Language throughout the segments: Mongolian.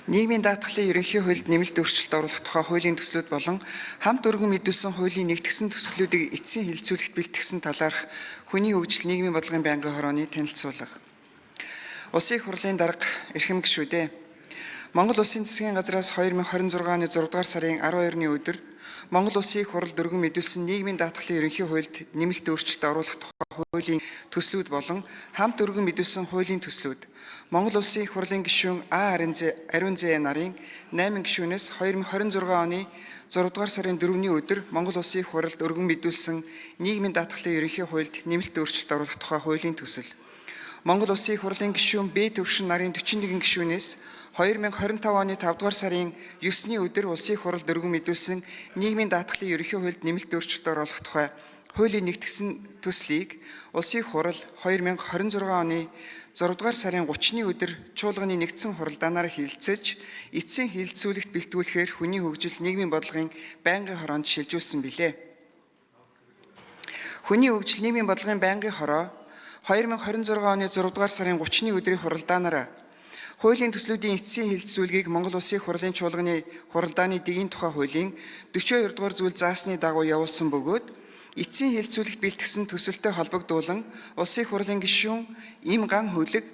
Нийгмийн даатгалын ерөнхий хуульд нэмэлт өөрчлөлт оруулах тухай хуулийн төслүүд болон хамт өргөн мэдүүлсэн хуулийн нэгтгэсэн төслүүдийг эцсийн хэлэлцүүлэгт бэлтгэсэн талаарх хүний хөгжил нийгмийн бодлогын байнгын хорооны танилцуулга. Улсын их хурлын дарга эрхэм гишүүдээ. Монгол Улсын засгийн газраас 2026 оны 6 дугаар сарын 12-ны өдөр Монгол Улсын их хурл дөрвөн мэдүүлсэн нийгмийн даатгалын ерөнхий хуульд нэмэлт өөрчлөлт оруулах тухай хуулийн төслүүд болон хамт өргөн мэдүүлсэн хуулийн төслүүд Монгол Улсын их хурлын гишүүн Ариун Зэ нарын 8 гишүүнээс 2026 оны 6 дугаар сарын 4-ний өдөр Монгол Улсын их хурлд өргөн мэдүүлсэн нийгмийн даатгалын ерөнхий хуульд нэмэлт өөрчлөлт оруулах тухай хуулийн төсөл. Монгол Улсын их хурлын гишүүн Б Төвшин нарын 41 гишүүнээс 2025 оны 5 дугаар сарын 9-ний өдөр Улсын их хурлд өргөн мэдүүлсэн нийгмийн даатгалын ерөнхий хуульд нэмэлт өөрчлөлт оруулах тухай хуулийн нэгтгэсэн төслийг Улсын их хурл 2026 оны 6 дугаар сарын 30-ны өдөр чуулганы нэгдсэн хуралдаанаар хэлэлцэж, эцсийн хэлэлцүүлэгт бэлтгүүлэхээр хүний хөгжил нийгмийн бодлогын байнгын хороонд шилжүүлсэн билээ. Хүний хөгжил нийгмийн бодлогын байнгын хороо 2026 оны 6 дугаар сарын 30-ны өдрийн хуралдаанаар хуулийн төслүүдийн эцсийн хэлэлцүүлгийг Монгол Улсын их хурлын чуулганы хуралдааны дэгийн тухай хуулийн 42 дугаар зүйл заасны дагуу явуулсан бөгөөд эцсийн хэлэлцүүлэгт бэлтгэсэн төсөлтөй холбогдуулан Улсын их хурлын гишүүн Им Ган Хөлөг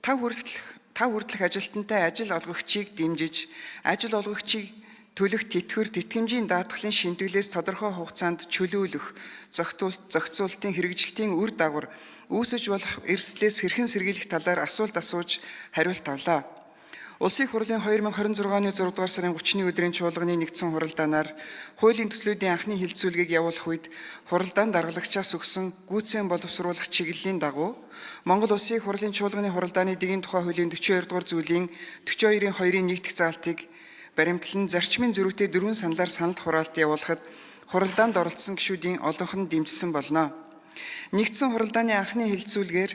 тав хүртэлх ажилтнтай ажил олгогчийг дэмжиж, ажил олгогчийг төлөх тэтгэвэр тэтгэмжийн даатгалын шимтгэлээс тодорхой хугацаанд чөлөөлөх, зохицуулалтын хэрэгжилтийн үр дагавар үүсэж болох эрсдлээс хэрхэн сэргийлэх талаар асуулт асууж хариулт авлаа. Улсын их хурлын 2026 оны 6 дугаар сарын 30-ны өдрийн чуулганы нэгдсэн хуралдаанаар хуулийн төслүүдийн анхны хэлэлцүүлгийг явуулах үед хуралдаан даргалагчаас өгсөн гүйцэн боловсруулах чиглэлийн дагуу Монгол Улсын их хурлын чуулганы хуралдааны дэгийн тухай хуулийн 42 дугаар зүйлийн 42-ийн 2-ын 1 дахь заалтыг баримтлан зарчмын зөрүүтэй дөрвөн саналаар санал хураалт явуулахад хуралдаанд оролцсон гишүүдийн олонх нь дэмжсэн болно. Нэгдсэн хуралдааны анхны хэлэлцүүлгээр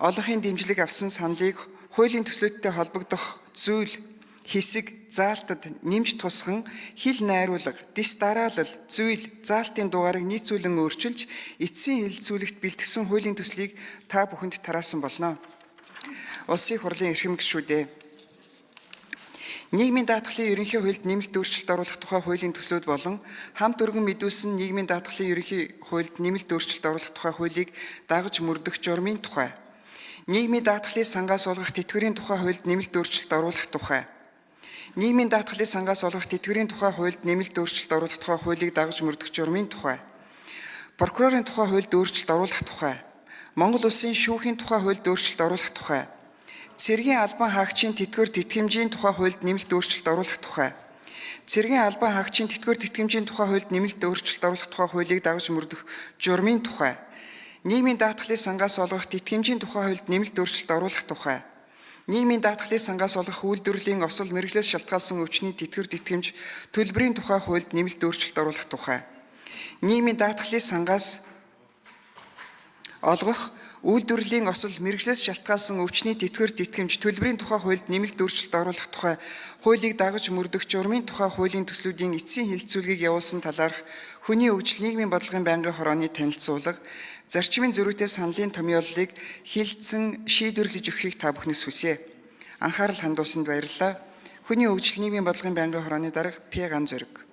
олонхын дэмжлэг авсан саналыг хуулийн төслүүдтэй холбогдох зүйл, хэсэг, заалтад нэмж тусган хил найруулга, дис дараалал, зүйл, заалтын дугаарыг нийцүүлэн өөрчилж эцсийн хэлэлцүүлэгт бэлтгэсэн хуулийн төслийг та бүхэнд тараасан болно. Улсын их хурлын эрхэм гишүүдээ. Нийгмийн даатгалын ерөнхий хуульд нэмэлт өөрчлөлт оруулах тухай хуулийн төслүүд болон хамт өргөн мэдүүлсэн нийгмийн даатгалын ерөнхий хуульд нэмэлт өөрчлөлт оруулах тухай хуулийг дагаж мөрдөх журмын тухай, нийгмийн даатгалын сангаас олгох тэтгэврийн тухай хуульд нэмэлт өөрчлөлт оруулах тухай, нийгмийн даатгалын сангаас олгох тэтгэврийн тухай хуульд нэмэлт өөрчлөлт оруулах тухай хуулийг дагаж мөрдөх журмын тухай, прокурорын тухай хуульд өөрчлөлт оруулах тухай, Монгол Улсын шүүхийн тухай хуульд өөрчлөлт оруулах тухай, цэргийн албан хаагчийн тэтгэвэр тэтгэмжийн тухай хуульд нэмэлт өөрчлөлт оруулах тухай, цэргийн албан хаагчийн тэтгэвэр тэтгэмжийн тухай хуульд нэмэлт өөрчлөлт оруулах тухай хуулийг дагаж мөрдөх журмын тухай, нийгмийн даатгалын сангаас олгох тэтгэмжийн тухай хуульд нэмэлт өөрчлөлт оруулах тухай, нийгмийн даатгалын сангаас олгох үйлдвэрлэлийн осол мэргэжлээс шалтгаалсан өвчний тэтгэвэр тэтгэмж төлбөрийн тухай хуульд нэмэлт өөрчлөлт оруулах тухай, нийгмийн даатгалын сангаас олгох үйлдвэрлэлийн осол мэргэжлээс шалтгаалсан өвчний тэтгэвэр тэтгэмж төлбөрийн тухай хуульд нэмэлт өөрчлөлт оруулах тухай хуулийг дагаж мөрдөх журмын тухай хуулийн төслүүдийн эцсийн хэлэлцүүлгийг явуулсан талаарх хүний хөгжил нийгмийн бодлогын байнгын хорооны танилцуулга, зарчмын зөрүүтэй саналын томьёоллыг хилцэн шийдвэрлэж өгөхийг та бүхнээс хүсье. Анхаарал хандуулсанд баярлалаа. Хүний хөгжил нийгмийн бодлогын байнгын хорооны дарга П. Ган Зориг.